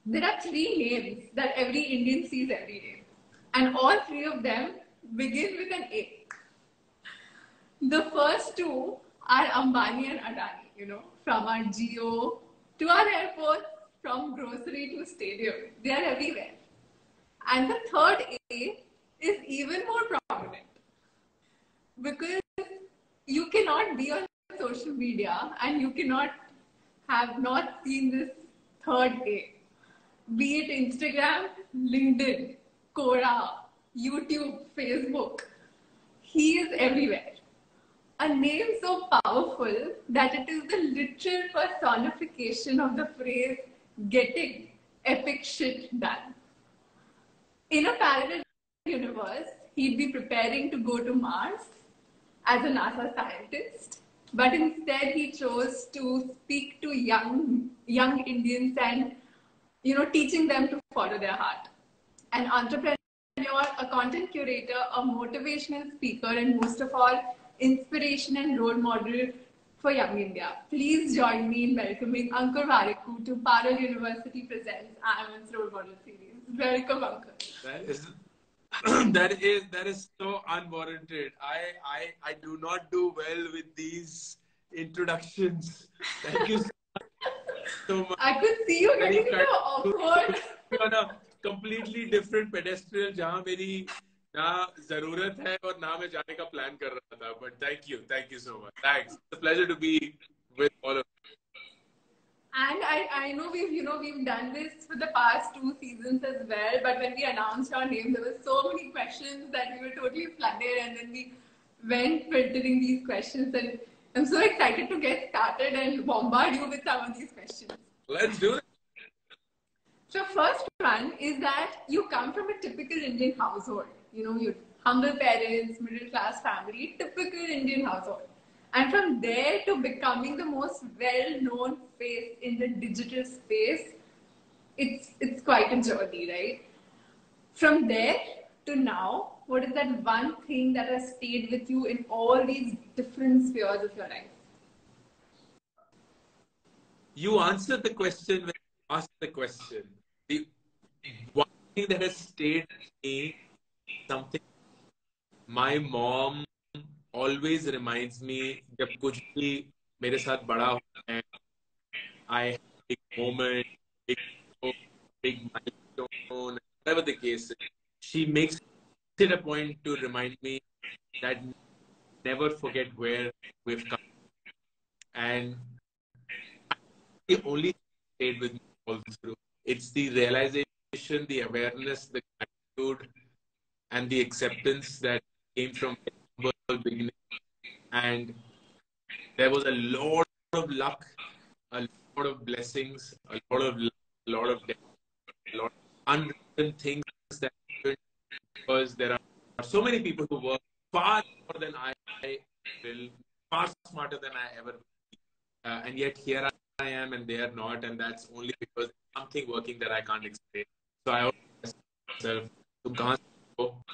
There are three names that every Indian sees every day. And all three of them begin with an A. The first two are Ambani and Adani, from our geo to our airports, from grocery to stadium. They are everywhere. And the third A is even more prominent because you cannot be on social media and you cannot have not seen this third A. Be it Instagram, LinkedIn, Quora, YouTube, Facebook. He is everywhere. A name so powerful that it is the literal personification of the phrase getting epic shit done. In a parallel universe, he'd be preparing to go to Mars as a NASA scientist, but instead he chose to speak to young Indians and teaching them to follow their heart. An entrepreneur, a content curator, a motivational speaker, and most of all, inspiration and role model for young India. Please join me in welcoming Ankur Warikoo to Parallel University presents I.I.M.U.N's Role Model Series. Welcome, Ankur. That is so unwarranted. I do not do well with these introductions. Thank you so much. I could see you getting so awkward. On a completely different pedestal जहाँ मेरी ना ज़रूरत है और ना मैं जाने का plan कर रहा था. But thank you so much. Thanks. It's a pleasure to be with all of you. And I know we've done this for the past 2 seasons as well. But when we announced our name, there were so many questions that we were totally flooded, and then we went filtering these questions. And I'm so excited to get started and bombard you with some of these questions. Let's do it. So first one is that you come from a typical Indian household. You humble parents, middle class family, typical Indian household. And from there to becoming the most well-known face in the digital space, it's quite a journey, right? From there to now, what is that one thing that has stayed with you in all these different spheres of your life? You answered the question when you asked the question. The one thing that has stayed with me, something my mom always reminds me, जब कुछ भी मेरे साथ बड़ा होता है, I have a big moment, big milestone, whatever the case is, she makes it a point to remind me that never forget where we've come. And the only thing that stayed with me all through. It's the realization, the awareness, the gratitude, and the acceptance that came from the beginning. And there was a lot of luck, a lot of blessings, a lot of death, a lot of unwritten things that happened, because there are so many people who work far more than I will, far smarter than I ever will. And yet here I am and they are not, and that's only because something working that I can't explain. So I always ask myself, तुम कहाँ से हो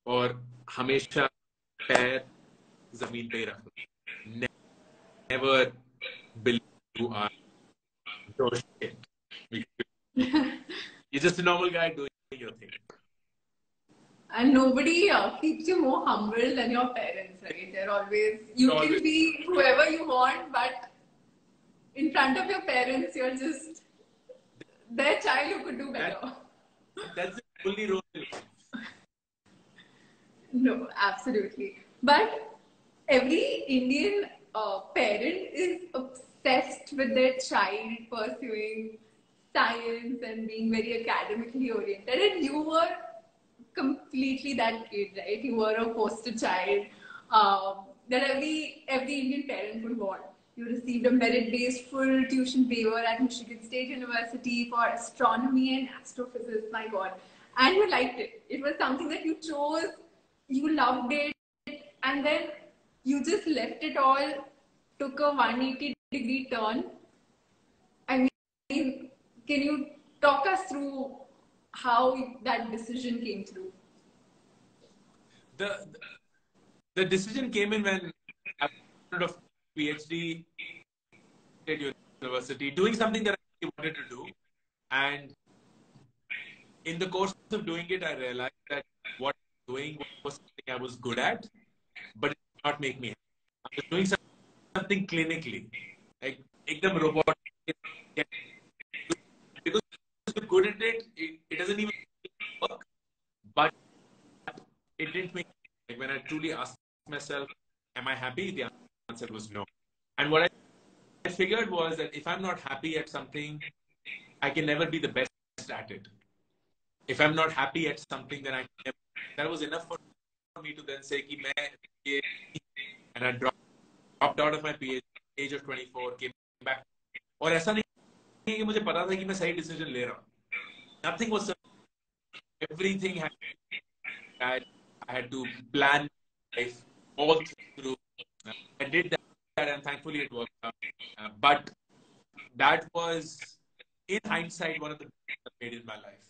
और हमेशा पैर ज़मीन पे ही रखना. Never believe you are your shit. You're just a normal guy doing your thing. And nobody keeps you more humble than your parents, right? They're always, you can be whoever you want, but in front of your parents, you're just their child who could do better. That's the only role in life. No, absolutely. But every Indian parent is obsessed with their child pursuing science and being very academically oriented. And you were completely that kid, right? You were a poster child that every Indian parent would want. You received a merit-based full tuition waiver at Michigan State University for astronomy and astrophysics, my God. And you liked it. It was something that you chose, you loved it, and then you just left it all, took a 180-degree turn. I mean, can you talk us through how that decision came through? The decision came in when I was a PhD at university, doing something that I wanted to do, and in the course of doing it, I realized that what I was doing was something I was good at, but it did not make me happy. I was doing something clinically, like ekdam robotic. Because you're good at it, it doesn't even work, but it didn't make me. Like when I truly asked myself, am I happy? The answer was no. And what I figured was that if I'm not happy at something, I can never be the best at it. If I'm not happy at something, then I can never. That was enough for me to then say, ki main, and I dropped out of my PhD at the age of 24, came back. और ऐसा नहीं है कि मुझे पता था कि मैं सही decision ले रहा हूँ. Nothing was certain. Everything I had to plan life all through. I did that, and thankfully it worked out. But that was, in hindsight, one of the best I made in my life.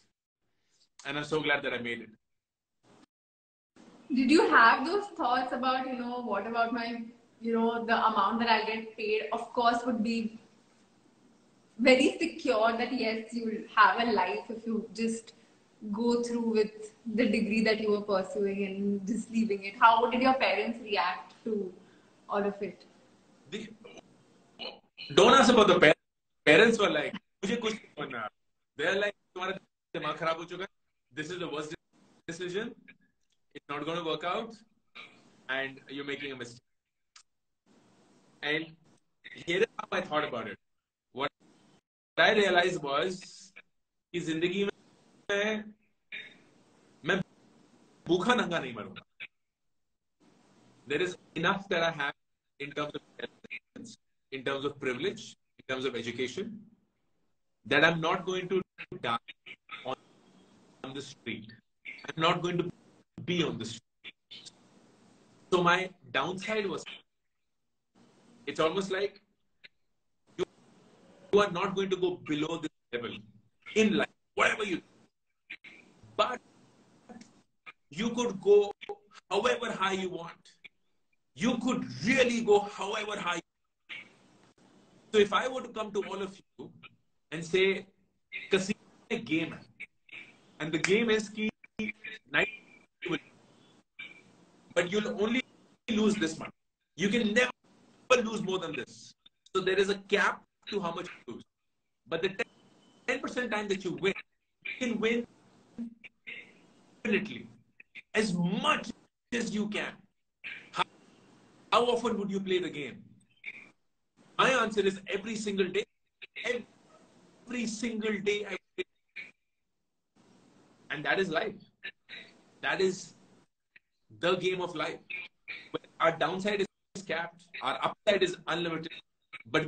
And I'm so glad that I made it. Did you have those thoughts about, what about my, the amount that I'll get paid, of course, would be very secure that yes, you'll have a life if you just go through with the degree that you were pursuing and just leaving it? How did your parents react to all of it? Don't ask about the parents. Parents were like, "Mujhe kuch nahi banna." They're like, "Tumhara dimag kharab ho chuka hai. This is the worst decision. It's not going to work out, and you're making a mistake." And here is how I thought about it. What I realized was कि जिंदगी में मैं भूखा नंगा नहीं मरूंगा. There is enough that I have in terms of intelligence, in terms of privilege, in terms of education, that I'm not going to die on the street. I'm not going to be on the street. So my downside was, it's almost like you are not going to go below this level in life, whatever you do. But you could go however high you want. You could really go however high. So if I were to come to all of you and say, casino is a game, and the game is key, but you'll only lose this much. You can never lose more than this. So there is a cap to how much you lose. But the 10% time that you win, you can win infinitely, as much as you can. How often would you play the game? My answer is every single day. Every single day I play. And that is life. That is the game of life. Our downside is capped. Our upside is unlimited. But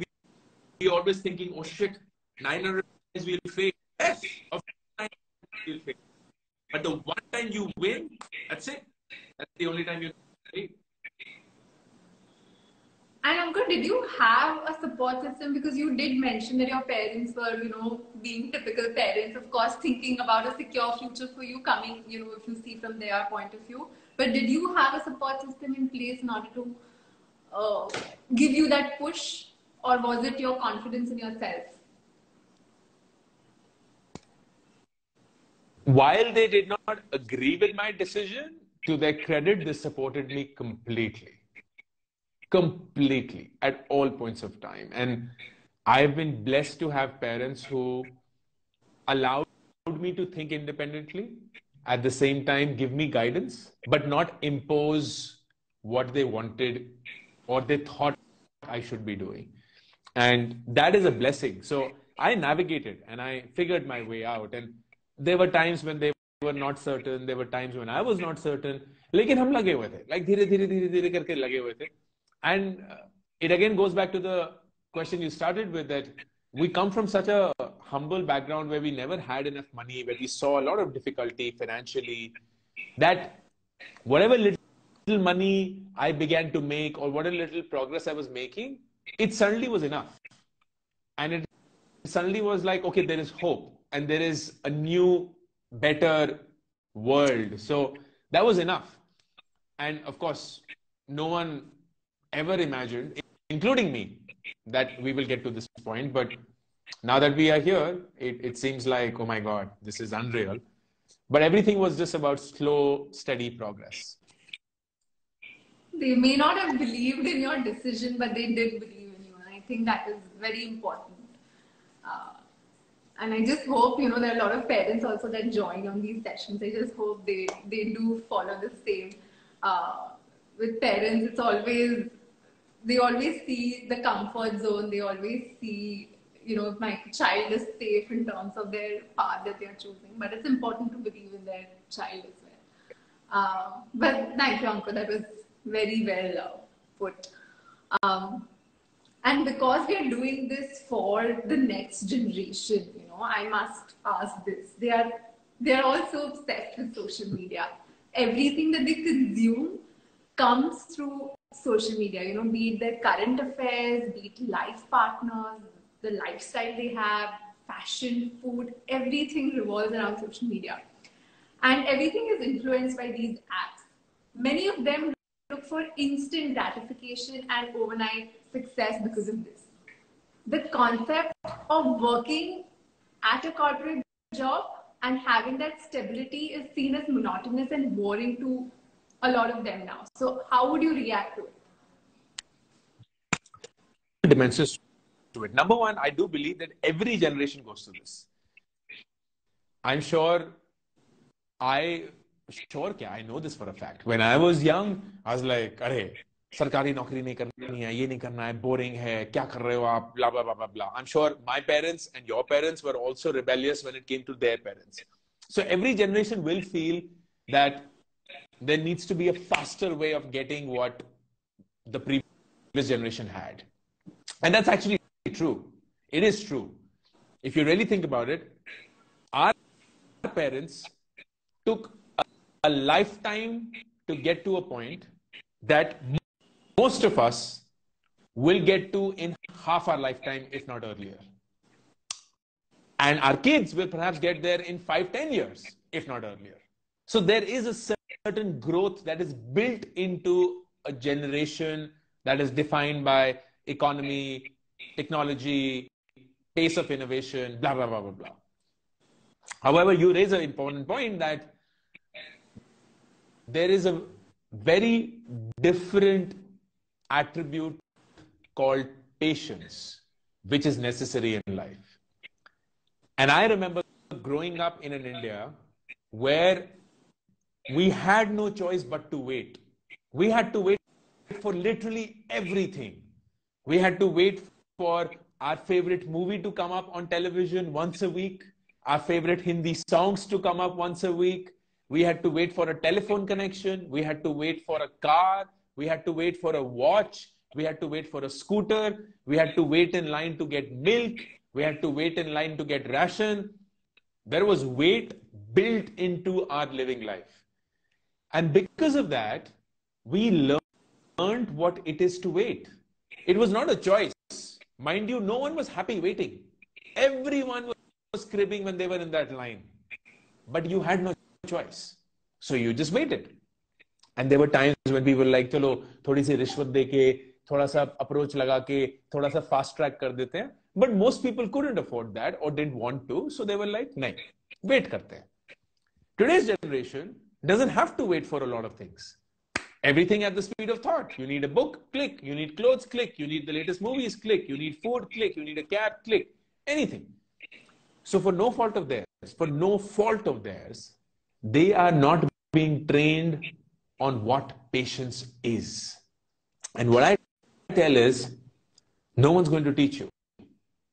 we always thinking, oh shit, 900 times we'll fail. Yes, of course we'll fail. But the one time you win, that's it. That's the only time you fail. And Ankur, did you have a support system? Because you did mention that your parents were, being typical parents, of course, thinking about a secure future for you coming, if you see from their point of view. But did you have a support system in place in order to give you that push? Or was it your confidence in yourself? While they did not agree with my decision, to their credit, they supported me completely. Completely, at all points of time. And I've been blessed to have parents who allowed me to think independently, at the same time give me guidance, but not impose what they wanted or they thought I should be doing. And that is a blessing. So I navigated and I figured my way out. And there were times when they were not certain. There were times when I was not certain. लेकिन हम लगे हुए थे. Like धीरे धीरे करके लगे हुए थे. And it again goes back to the question you started with, that we come from such a humble background where we never had enough money, where we saw a lot of difficulty financially, that whatever little money I began to make or whatever little progress I was making, it suddenly was enough. And it suddenly was like, okay, there is hope and there is a new, better world. So that was enough. And of course, no one ever imagined, including me, that we will get to this point. But now that we are here, it seems like, oh my God, this is unreal. But everything was just about slow, steady progress. They may not have believed in your decision, but they did believe in you. And I think that is very important. Uh, and I just hope, there are a lot of parents also that join on these sessions. I just hope they do follow the same. With parents, they always see the comfort zone. They always see, if my child is safe in terms of their path that they are choosing. But it's important to believe in their child as well. But thank you, Ankur. That was very well put. And because we are doing this for the next generation, I must ask this. They are also obsessed with social media. Everything that they consume comes through social media, be it their current affairs, be it life partners, the lifestyle they have, fashion, food, everything revolves around social media. And everything is influenced by these apps. Many of them look for instant gratification and overnight success because of this. The concept of working at a corporate job and having that stability is seen as monotonous and boring to a lot of them now. So how would you react to it? Dimensions to it. Number one, I do believe that every generation goes through this. I'm sure I know this for a fact. When I was young, I was like, "Arey, sarkari naukri nahi karni hai, ye nahi karna hai, boring hai, kya kar rahe ho aap, blah, blah, blah, blah, blah." I'm sure my parents and your parents were also rebellious when it came to their parents. So every generation will feel that there needs to be a faster way of getting what the previous generation had. And that's actually true. It is true. If you really think about it, our parents took a lifetime to get to a point that most of us will get to in half our lifetime, if not earlier. And our kids will perhaps get there in 5-10 years, if not earlier. So there is a certain growth that is built into a generation that is defined by economy, technology, pace of innovation, blah, blah, blah, blah, blah. However, you raise an important point that there is a very different attribute called patience, which is necessary in life. And I remember growing up in an India where we had no choice but to wait. We had to wait for literally everything. We had to wait for our favorite movie to come up on television once a week, our favorite Hindi songs to come up once a week. We had to wait for a telephone connection. We had to wait for a car. We had to wait for a watch. We had to wait for a scooter. We had to wait in line to get milk. We had to wait in line to get ration. There was wait built into our living life. And because of that, we learned what it is to wait. It was not a choice. Mind you, no one was happy waiting. Everyone was cribbing when they were in that line. But you had no choice. So you just waited. And there were times when people were like, chalo, thodi si rishwat deke, thoda sa approach laga ke, thoda sa fast track kar dete hain. But most people couldn't afford that or didn't want to. So they were like, nahi, wait karte hain. Today's generation doesn't have to wait for a lot of things. Everything at the speed of thought. You need a book, click. You need clothes, click. You need the latest movies, click. You need food, click. You need a cab, click. Anything. So for no fault of theirs, they are not being trained on what patience is. And what I tell is, no one's going to teach you.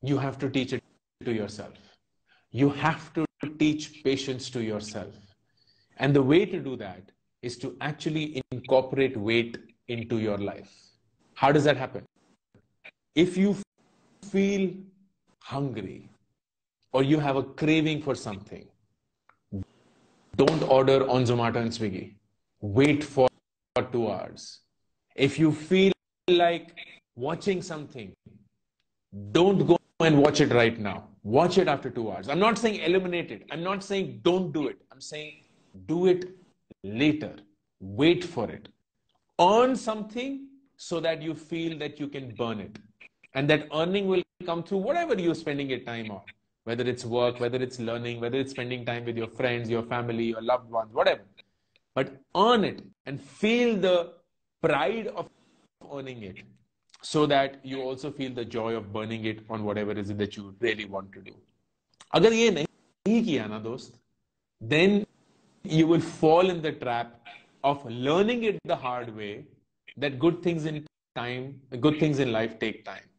You have to teach it to yourself. You have to teach patience to yourself. And the way to do that is to actually incorporate wait into your life. How does that happen? If you feel hungry or you have a craving for something, don't order on Zomato and Swiggy. Wait for 2 hours. If you feel like watching something, don't go and watch it right now. Watch it after 2 hours. I'm not saying eliminate it. I'm not saying don't do it. I'm saying do it later. Wait for it. Earn something so that you feel that you can burn it. And that earning will come through whatever you're spending your time on. whether it's work, whether it's learning, whether it's spending time with your friends, your family, your loved ones, whatever. But earn it and feel the pride of earning it, so that you also feel the joy of burning it on whatever it is that you really want to do. अगर ये नहीं किया ना दोस्त, then you will fall in the trap of learning it the hard way, that good things in life take time.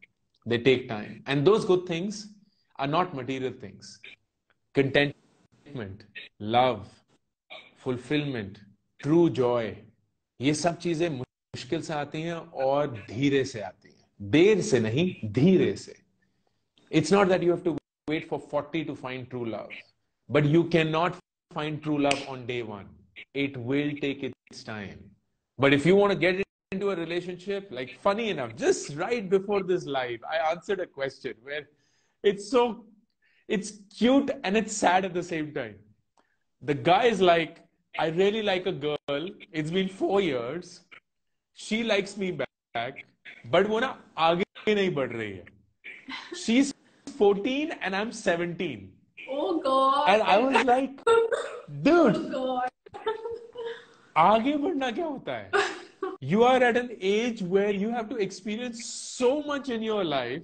They take time. And those good things are not material things. Contentment, love, fulfillment, true joy, ये सब चीजें मुश्किल से आती हैं और धीरे से आती हैं. देर से नहीं, धीरे से. It's not that you have to wait for 40 to find true love, but you cannot find true love on day one. It will take its time. But if you want to get into a relationship, like funny enough, just right before this live, I answered a question where it's cute and it's sad at the same time. The guy is like, I really like a girl. It's been 4 years. She likes me back, but वो ना आगे नहीं बढ़ रही है. She's 14 and I'm 17. Oh God. And I was like, dude, Oh God. आगे बढ़ना क्या होता है? You are at an age where you have to experience so much in your life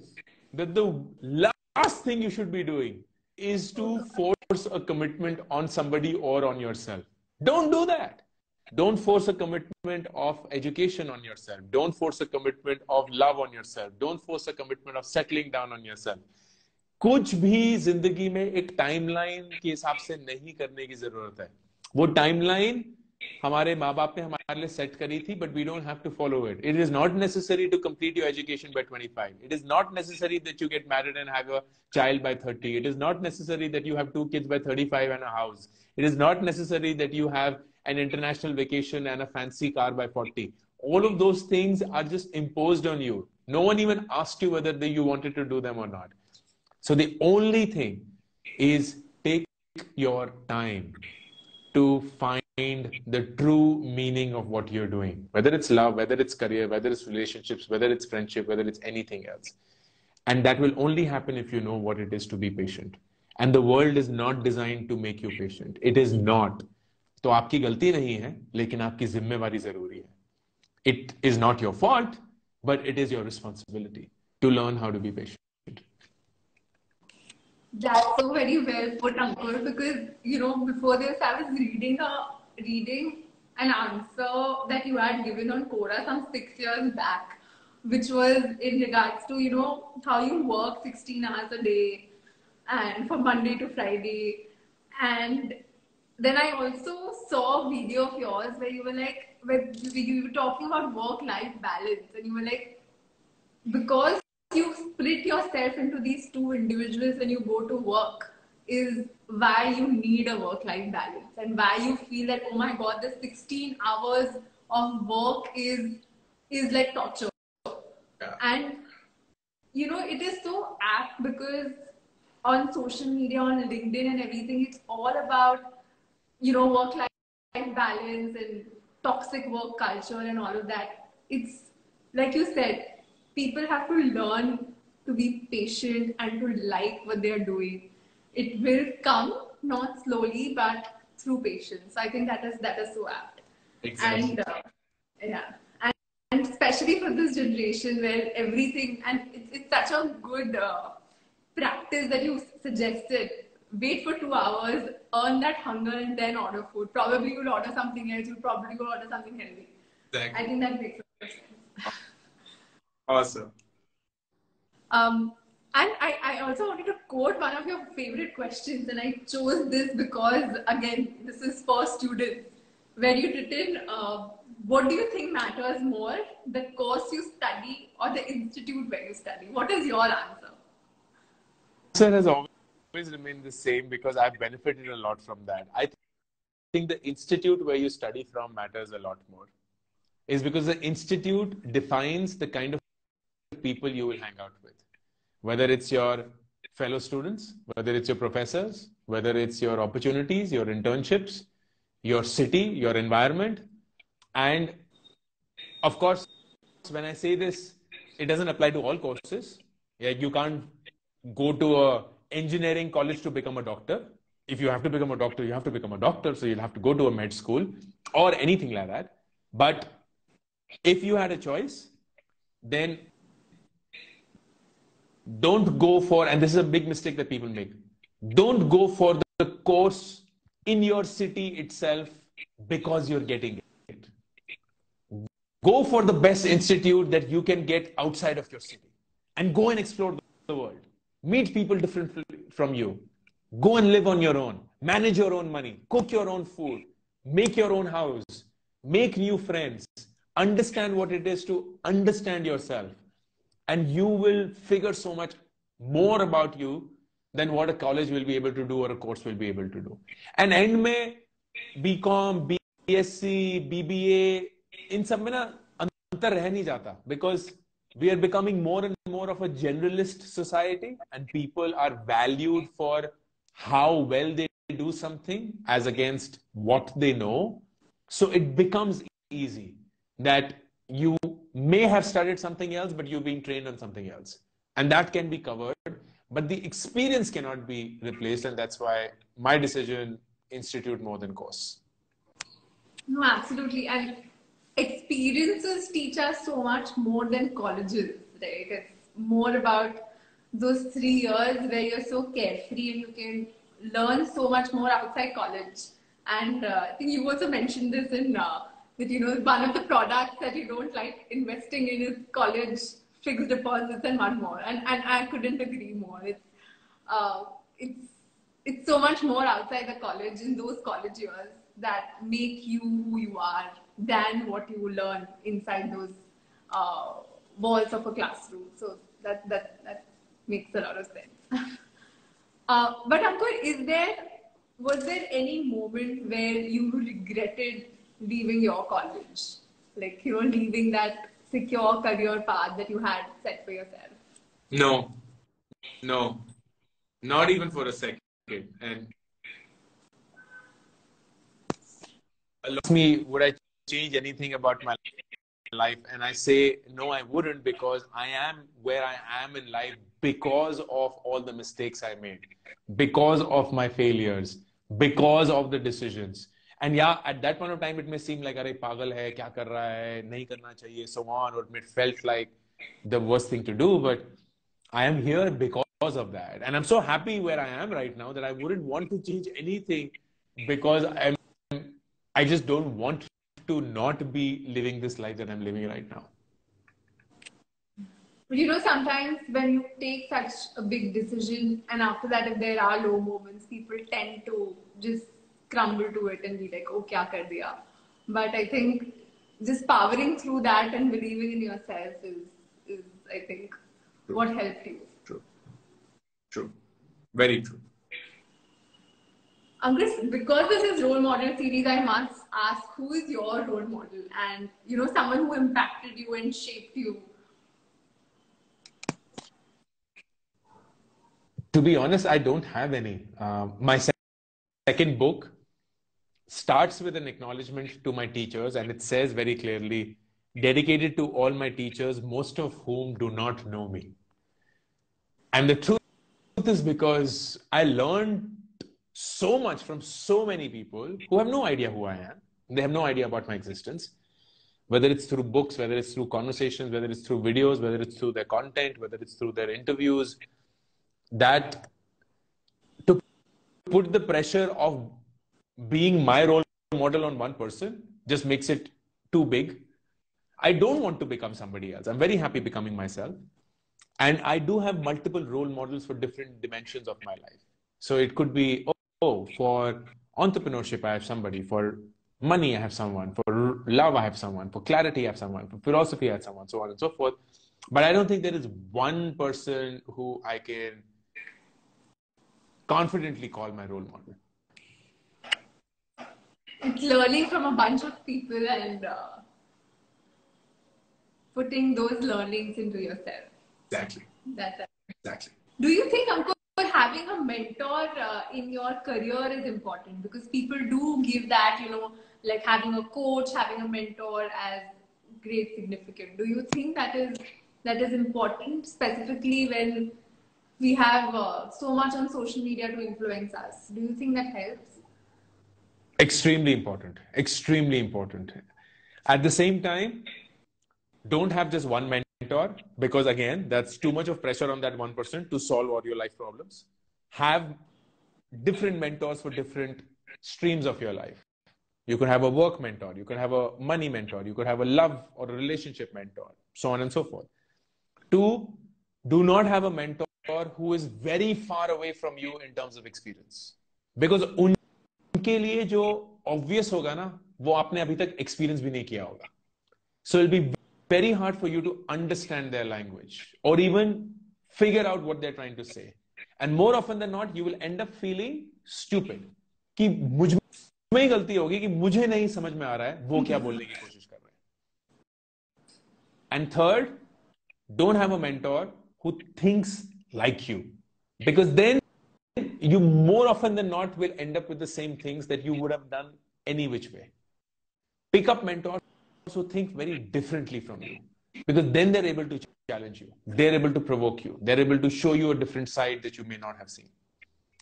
that the last thing you should be doing is to force a commitment on somebody or on yourself. Don't do that. Don't force a commitment of education on yourself. Don't force a commitment of love on yourself. Don't force a commitment of settling down on yourself. कुछ भी जिंदगी में एक timeline के हिसाब से नहीं करने की जरूरत है. वो टाइमलाइन हमारे माँ बाप ने हमारे लिए सेट करी थी, but we don't have to follow it. It is not necessary to complete your education by 25. It is not necessary that you get married and have a child by 30. It is not necessary that you have 2 kids by 35 and a house. It is not necessary that you have an international vacation and a fancy car by 40. All of those things are just imposed on you. No one even asked you whether you wanted to do them or not. So the only thing is take your time to find the true meaning of what you're doing, whether it's love, whether it's career, whether it's relationships, whether it's friendship, whether it's anything else. And that will only happen if you know what it is to be patient. And the world is not designed to make you patient. It is not. तो आपकी गलती नहीं है, लेकिन आपकी जिम्मेवारी जरूरी है. It is not your fault, but it is your responsibility to learn how to be patient. That's so very well put, Ankur, because, you know, before this, I was reading an answer that you had given on Quora some 6 years back, which was in regards to, you know, how you work 16 hours a day and from Monday to Friday. And then I also saw a video of yours where you were like, where you were talking about work-life balance, and you were like, because you split yourself into these two individuals when you go to work is why you need a work-life balance, and why you feel that, oh my God, the 16 hours of work is like torture. Yeah. And you know, it is so apt because on social media, on LinkedIn and everything, it's all about, you know, work-life balance and toxic work culture and all of that. It's like you said, people have to learn to be patient and to like what they're doing. It will come, not slowly, but through patience. I think that is so apt. Exactly. And yeah, and especially for this generation where everything, and it's such a good practice that you suggested. Wait for 2 hours, earn that hunger, and then order food. Probably you'll order something else. You'll probably go order something healthy. Exactly. I think that makes sense. Awesome. And I also wanted to quote one of your favorite questions, and I chose this because, again, this is for students, where you've written, what do you think matters more, the course you study or the institute where you study? What is your answer? Answer has always remained the same because I've benefited a lot from that. I think the institute where you study from matters a lot more. Is because the institute defines the kind of people you will hang out with. Whether it's your fellow students, whether it's your professors, whether it's your opportunities, your internships, your city, your environment. And of course, when I say this, it doesn't apply to all courses. Like you can't go to a engineering college to become a doctor. If you have to become a doctor, you have to become a doctor. So you'll have to go to a med school or anything like that. But if you had a choice, then don't go for, and this is a big mistake that people make, don't go for the course in your city itself because you're getting it. Go for the best institute that you can get outside of your city and go and explore the world. Meet people different from you. Go and live on your own. Manage your own money. Cook your own food. Make your own house. Make new friends. Understand what it is to understand yourself. And you will figure so much more about you than what a college will be able to do or a course will be able to do. And end में BCom, BSc, BBA, in सब में ना अंतर रह नहीं जाता, because we are becoming more and more of a generalist society and people are valued for how well they do something as against what they know. So it becomes easy that you may have studied something else, but you're being trained on something else. And that can be covered, but the experience cannot be replaced. And that's why my decision, institute more than course. No, absolutely. And experiences teach us so much more than colleges, right? It's more about those 3 years where you're so carefree and you can learn so much more outside college. And I think you also mentioned this in that, you know, one of the products that you don't like investing in is college fixed deposits and one more. And I couldn't agree more. It's so much more outside the college in those college years that make you who you are than what you learn inside those walls of a classroom. So that makes a lot of sense. But Ankur, was there any moment where you regretted leaving your college? Like, you know, leaving that secure career path that you had set for yourself? No, not even for a second. And ask me, would I change anything about my life? And I say, no, I wouldn't, because I am where I am in life because of all the mistakes I made, because of my failures, because of the decisions. And yeah, at that point of time, it may seem like, "Arey, pagal hai, kya kar raha hai, nahi karna chahiye," so on, or it felt like the worst thing to do. But I am here because of that. And I'm so happy where I am right now that I wouldn't want to change anything, because I just don't want to not be living this life that I'm living right now. But you know, sometimes when you take such a big decision and after that, if there are low moments, people tend to just crumble to it and be like, oh, kya kar diya? But I think just powering through that and believing in yourself is I think, True. What helped you. True. Very true. Ankur, because this is role model series, I must ask, who is your role model? And, you know, someone who impacted you and shaped you. To be honest, I don't have any. My second book starts with an acknowledgement to my teachers, and it says very clearly, dedicated to all my teachers, most of whom do not know me. And the truth is, because I learned so much from so many people who have no idea who I am. They have no idea about my existence. Whether it's through books, whether it's through conversations, whether it's through videos, whether it's through their content, whether it's through their interviews, that to put the pressure of being my role model on one person just makes it too big. I don't want to become somebody else. I'm very happy becoming myself. And I do have multiple role models for different dimensions of my life. So it could be, for entrepreneurship, I have somebody. For money, I have someone. For love, I have someone. For clarity, I have someone. For philosophy, I have someone, so on and so forth. But I don't think there is one person who I can confidently call my role model. It's learning from a bunch of people and putting those learnings into yourself. Exactly. Exactly. Do you think, Ankur, having a mentor in your career is important? Because people do give that, you know, like having a coach, having a mentor as great significance. Do you think that is important, specifically when we have so much on social media to influence us. Do you think that helps? Extremely important. Extremely important. At the same time, don't have just one mentor, because again, that's too much of pressure on that one person to solve all your life problems. Have different mentors for different streams of your life. You could have a work mentor, you could have a money mentor, you could have a love or a relationship mentor, so on and so forth. Two, do not have a mentor who is very far away from you in terms of experience. Because उनके लिए जो obvious होगा ना, वो आपने अभी तक experience भी नहीं किया होगा. So it'll be very hard for you to understand their language or even figure out what they're trying to say. And more often than not, you will end up feeling stupid. कि मुझ में ही गलती होगी कि मुझे नहीं समझ में आ रहा है वो क्या बोलने की कोशिश कर रहे हैं. And third, don't have a mentor who thinks like you, because then you more often than not will end up with the same things that you would have done any which way. Pick up mentors who think very differently from you, because then they're able to challenge you, they're able to provoke you, they're able to show you a different side that you may not have seen.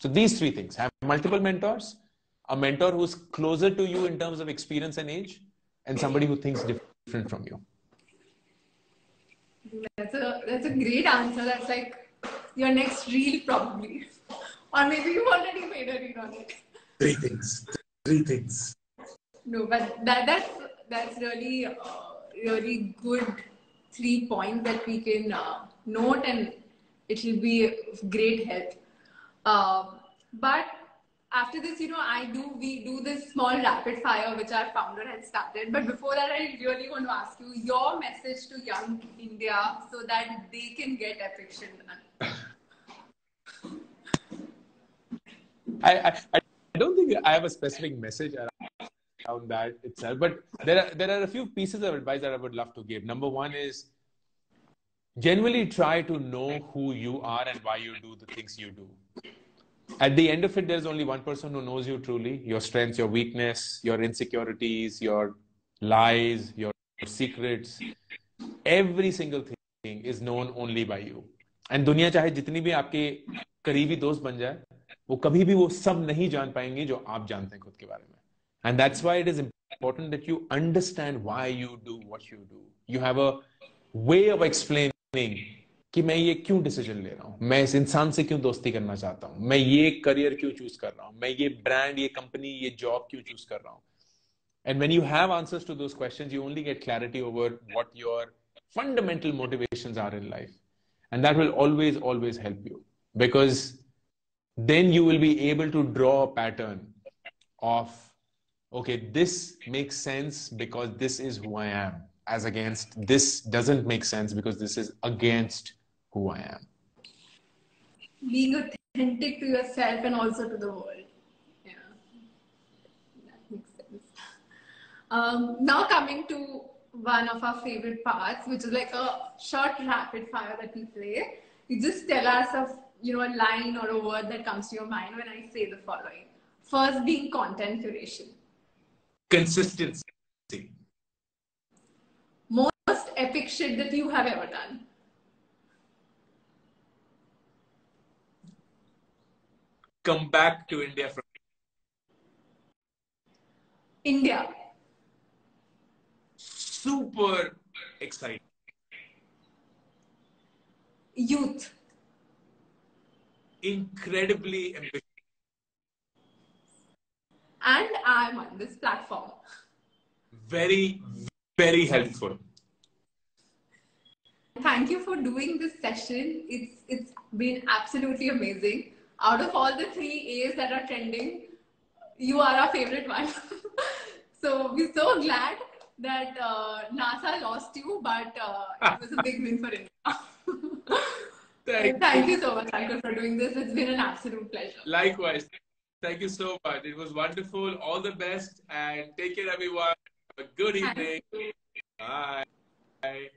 So these three things: have multiple mentors, a mentor who's closer to you in terms of experience and age, and somebody who thinks different from you. That's a great answer. That's like your next reel probably. Or maybe you already made a reel on it. Three things. No, but that's really really good 3 points that we can note, and it will be of great help. But after this, we do this small rapid fire which our founder has started. But before that, I really want to ask you your message to young India so that they can get affection done. I don't think I have a specific message around that itself, but there are a few pieces of advice that I would love to give. Number one is genuinely try to know who you are and why you do the things you do. At the end of it, there's only one person who knows you truly: your strengths, your weakness, your insecurities, your lies, your secrets. Every single thing is known only by you. And दुनिया चाहे जितनी भी आपके करीबी दोस्त बन जाए, वो कभी भी वो सब नहीं जान पाएंगे जो आप जानते हैं खुद के बारे में. And that's why it is important that you understand why you do what you do. You have a way of explaining कि मैं ये क्यों डिसीजन ले रहा हूँ, मैं इस इंसान से क्यों दोस्ती करना चाहता हूँ, मैं ये करियर क्यों चूज कर रहा हूँ, मैं ये ब्रांड, ये कंपनी, ये जॉब क्यों चूज कर रहा हूँ. And when you have answers to those questions, you only get clarity over what your fundamental motivations are in life. And that will always, always help you, because then you will be able to draw a pattern of, okay, this makes sense because this is who I am, as against this doesn't make sense because this is against who I am. Being authentic to yourself and also to the world. Yeah, that makes sense. Now coming to one of our favorite parts, which is like a short rapid fire that we play. You just tell us a line or a word that comes to your mind when I say the following. First being content curation. Consistency. Most epic shit that you have ever done. Come back to India from India. Super exciting. Youth. Incredibly ambitious. And I.I.M.U.N, this platform. Very, very helpful. Thank you for doing this session. It's been absolutely amazing. Out of all the 3 A's that are trending, you are our favorite one. So we're so glad that NASA lost you, but it was a big win for India. Thank you so much, Ankur, for doing this. It's been an absolute pleasure. Likewise. Thank you so much. It was wonderful. All the best, and take care, everyone. Have a good evening. Bye. Bye.